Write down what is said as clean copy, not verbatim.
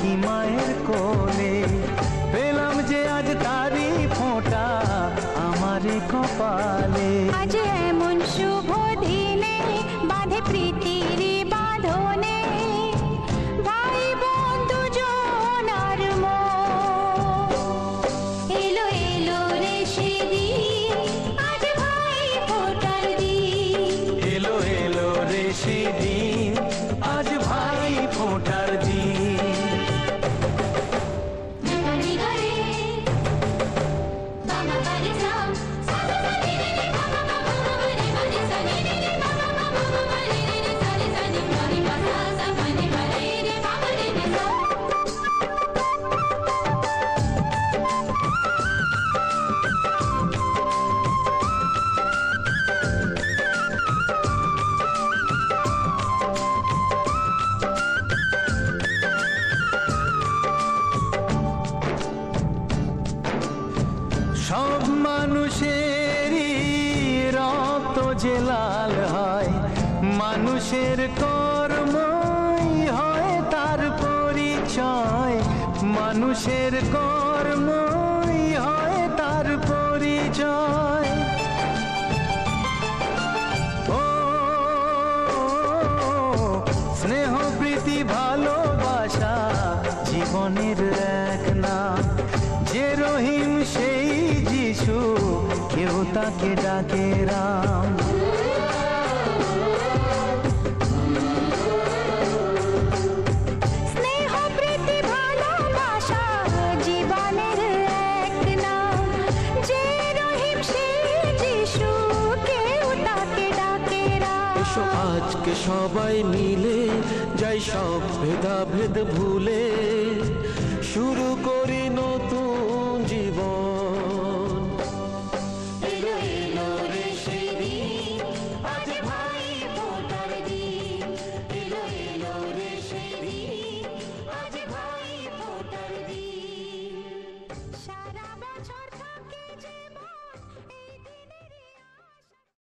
কি মায়ের কোলে, পেলাম যে আজ তারি ফোঁটা আমারে কপালে। আজ এমন শুভ দিনে বাঁধে প্রীতির বাঁধনে, ভাই বন্ধু জনার মন। এলো এলো রে সেদিন, আজ ভাই ফোঁটার দিন। এলো এলো রে সেদিন, আজ ভাই ফোঁটার দিন। সব মানুষেরই রক্ত যে লাল হয়, মানুষের কর্মই হয় তার পরিচয়। মানুষের কর্মই হয় তার পরিচয়। ও স্নেহ প্রীতি ভালোবাসা জীবনের এক নাম। যে রহিম সেই যিশু, কেউ তাকে ডাকে রাম। স্নেহ প্রীতি ভালোবাসা জীবনের এক নাম। যে রহিম সেই যিশু, কেউ তাকে ডাকে রাম। এসো আজকে সবাই মিলে যাই সব ভেদাভেদ ভুলে, শুরু করি